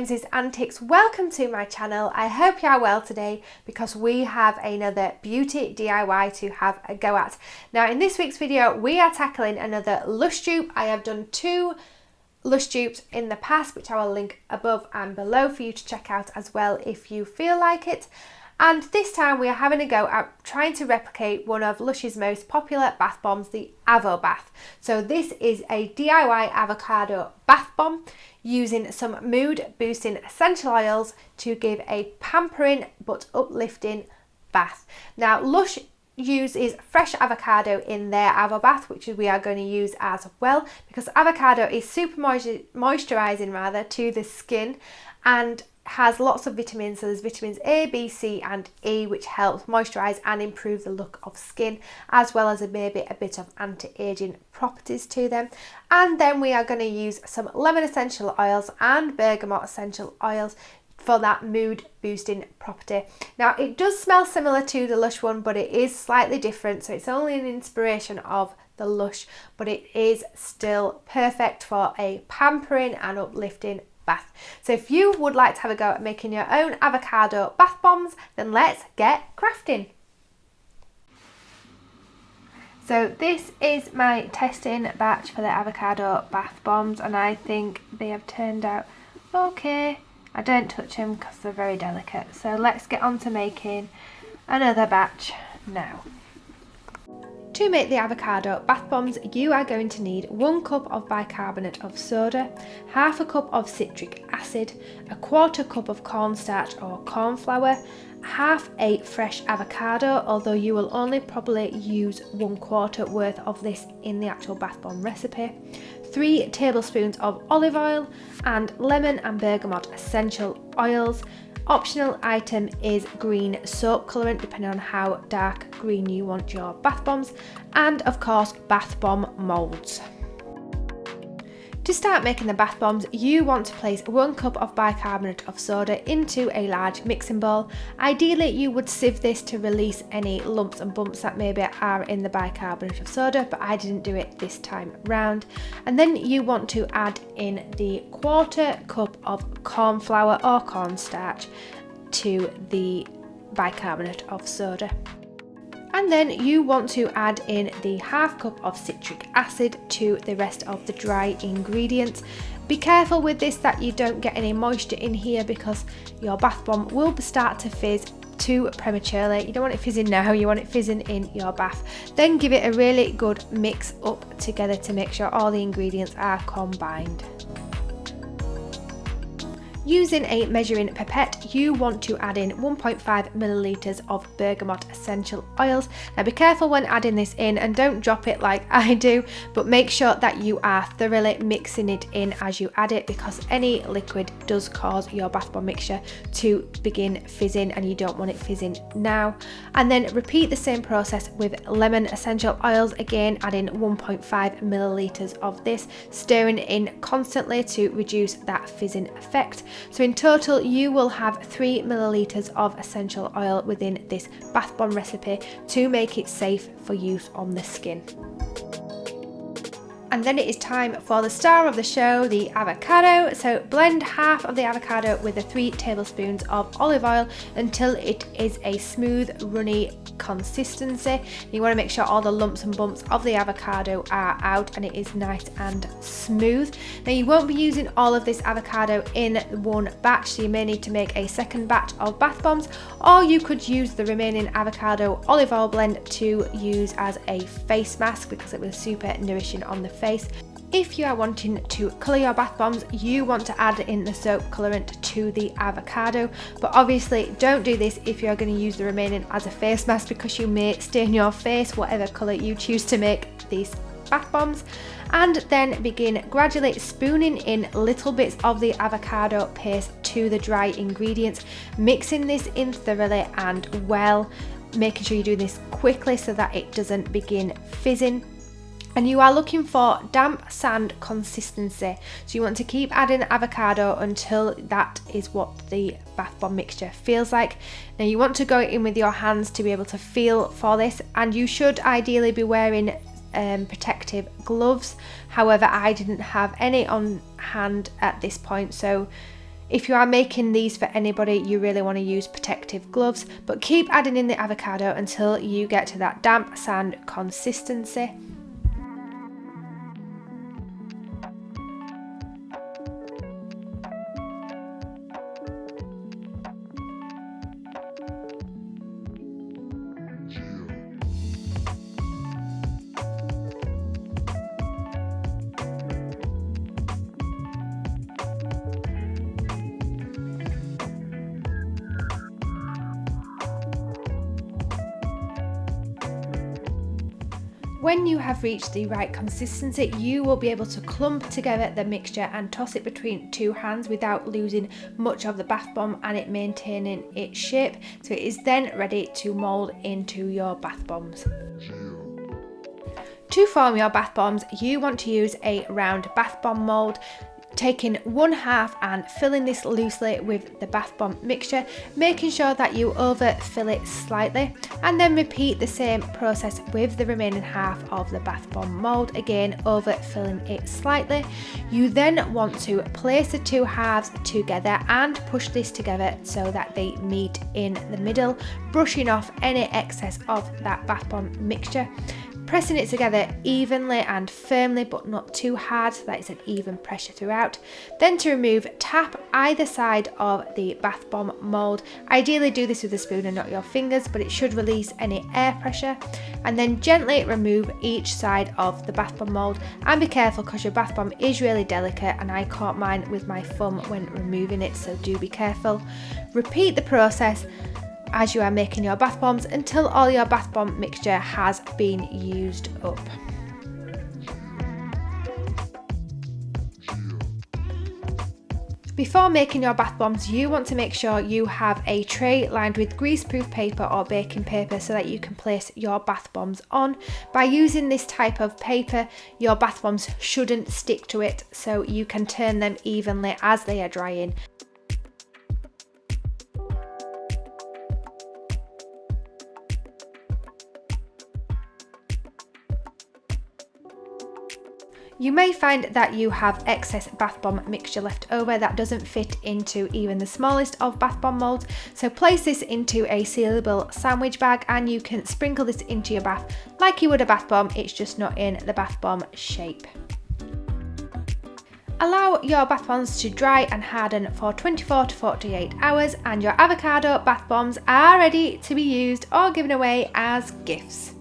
Jones's Antics, welcome to my channel. I hope you are well today because we have another beauty DIY to have a go at. Now in this week's video we are tackling another LUSH dupe. I have done two LUSH dupes in the past which I will link above and below for you to check out as well if you feel like it. And this time we are having a go at trying to replicate one of LUSH's most popular bath bombs, the Avobath. So this is a DIY avocado bath bomb using some mood boosting essential oils to give a pampering but uplifting bath. Now LUSH uses fresh avocado in their Avobath, which we are going to use as well because avocado is super moisturising to the skin and has lots of vitamins. So there's vitamins A, B, C and E which helps moisturise and improve the look of skin, as well as maybe a bit of anti-aging properties to them. And then we are going to use some lemon essential oils and bergamot essential oils for that mood boosting property. Now it does smell similar to the LUSH one, but it is slightly different, so it's only an inspiration of the LUSH, but it is still perfect for a pampering and uplifting bath. So if you would like to have a go at making your own avocado bath bombs, then let's get crafting. So this is my testing batch for the avocado bath bombs and I think they have turned out okay. I don't touch them because they're very delicate. So let's get on to making another batch now. To make the avocado bath bombs, you are going to need 1 cup of bicarbonate of soda, half a cup of citric acid, a 1/4 cup of cornstarch or corn flour, half a fresh avocado, although you will only probably use 1/4 worth of this in the actual bath bomb recipe, 3 tablespoons of olive oil, and lemon and bergamot essential oils. Optional item is green soap colourant, depending on how dark green you want your bath bombs, and of course bath bomb moulds. To start making the bath bombs, you want to place 1 cup of bicarbonate of soda into a large mixing bowl. Ideally you would sieve this to release any lumps and bumps that maybe are in the bicarbonate of soda, but I didn't do it this time round. And then you want to add in the 1/4 cup of corn flour or cornstarch to the bicarbonate of soda. And then you want to add in the 1/2 cup of citric acid to the rest of the dry ingredients. Be careful with this that you don't get any moisture in here because your bath bomb will start to fizz too prematurely. You don't want it fizzing now, you want it fizzing in your bath. Then give it a really good mix up together to make sure all the ingredients are combined. Using a measuring pipette, you want to add in 1.5 millilitres of bergamot essential oils. Now be careful when adding this in and don't drop it like I do, but make sure that you are thoroughly mixing it in as you add it because any liquid does cause your bath bomb mixture to begin fizzing and you don't want it fizzing now. And then repeat the same process with lemon essential oils, again adding 1.5 millilitres of this, stirring in constantly to reduce that fizzing effect. So in total you will have 3 millilitres of essential oil within this bath bomb recipe to make it safe for use on the skin. And then it is time for the star of the show, the avocado. So blend half of the avocado with the 3 tablespoons of olive oil until it is a smooth, runny consistency. You want to make sure all the lumps and bumps of the avocado are out and it is nice and smooth. Now you won't be using all of this avocado in one batch, so you may need to make a second batch of bath bombs, or you could use the remaining avocado olive oil blend to use as a face mask because it was super nourishing on the face. If you are wanting to colour your bath bombs, you want to add in the soap colourant to the avocado, but obviously don't do this if you're going to use the remaining as a face mask because you may stain your face whatever colour you choose to make these bath bombs. And then begin gradually spooning in little bits of the avocado paste to the dry ingredients, mixing this in thoroughly and well, making sure you do this quickly so that it doesn't begin fizzing. And you are looking for damp sand consistency, so you want to keep adding avocado until that is what the bath bomb mixture feels like. Now you want to go in with your hands to be able to feel for this, and you should ideally be wearing protective gloves. However, I didn't have any on hand at this point, so If you are making these for anybody, you really want to use protective gloves, but keep adding in the avocado until you get to that damp sand consistency. When you have reached the right consistency, you will be able to clump together the mixture and toss it between two hands without losing much of the bath bomb and it maintaining its shape. So it is then ready to mould into your bath bombs. To form your bath bombs, you want to use a round bath bomb mould, taking 1/2 and filling this loosely with the bath bomb mixture, making sure that you overfill it slightly, and then repeat the same process with the remaining half of the bath bomb mould, again overfilling it slightly. You then want to place the two halves together and push this together so that they meet in the middle, brushing off any excess of that bath bomb mixture. Pressing it together evenly and firmly, but not too hard, so that it's an even pressure throughout. Then to remove, tap either side of the bath bomb mould. Ideally do this with a spoon and not your fingers, but it should release any air pressure. And then gently remove each side of the bath bomb mould, and be careful because your bath bomb is really delicate and I caught mine with my thumb when removing it, so do be careful. Repeat the process as you are making your bath bombs until all your bath bomb mixture has been used up. Before making your bath bombs, you want to make sure you have a tray lined with greaseproof paper or baking paper so that you can place your bath bombs on. By using this type of paper, your bath bombs shouldn't stick to it, so you can turn them evenly as they are drying. You may find that you have excess bath bomb mixture left over that doesn't fit into even the smallest of bath bomb molds, so place this into a sealable sandwich bag and you can sprinkle this into your bath like you would a bath bomb, it's just not in the bath bomb shape. Allow your bath bombs to dry and harden for 24 to 48 hours and your avocado bath bombs are ready to be used or given away as gifts.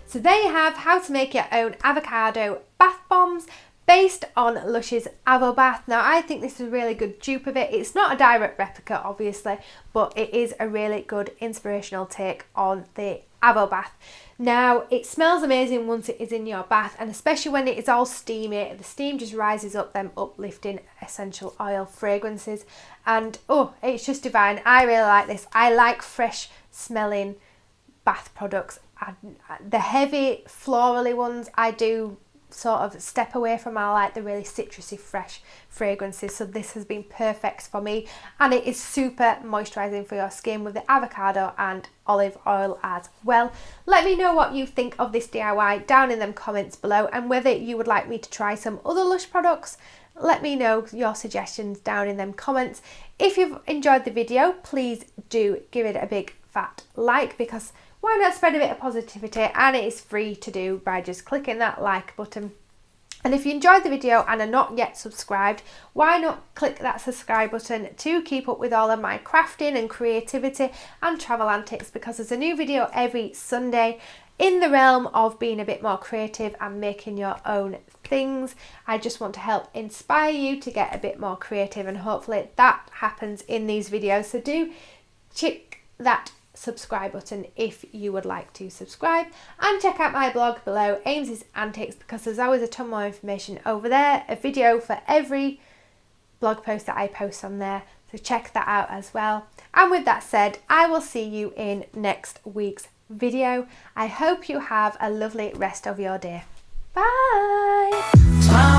So there you have how to make your own avocado bath bombs based on Lush's Avobath. Now I think this is a really good dupe of it. It's not a direct replica obviously, but it is a really good inspirational take on the Avobath. Now it smells amazing once it is in your bath, and especially when it is all steamy, the steam just rises up them uplifting essential oil fragrances, and oh, it's just divine. I really like this. I like fresh smelling bath products. The heavy florally ones I do sort of step away from. I like the really citrusy fresh fragrances, so this has been perfect for me, and it is super moisturising for your skin with the avocado and olive oil as well. Let me know what you think of this DIY down in them comments below, and whether you would like me to try some other Lush products. Let me know your suggestions down in them comments. If you've enjoyed the video, please do give it a big fat like, because why not spread a bit of positivity, and it is free to do by just clicking that like button. And if you enjoyed the video and are not yet subscribed, why not click that subscribe button to keep up with all of my crafting and creativity and travel antics, because there's a new video every Sunday in the realm of being a bit more creative and making your own things. I just want to help inspire you to get a bit more creative, and hopefully that happens in these videos. So do check that subscribe button if you would like to subscribe, and check out my blog below, Ames's Antics, because there's always a ton more information over there, a video for every blog post that I post on there, so check that out as well. And with that said, I will see you in next week's video. I hope you have a lovely rest of your day. Bye.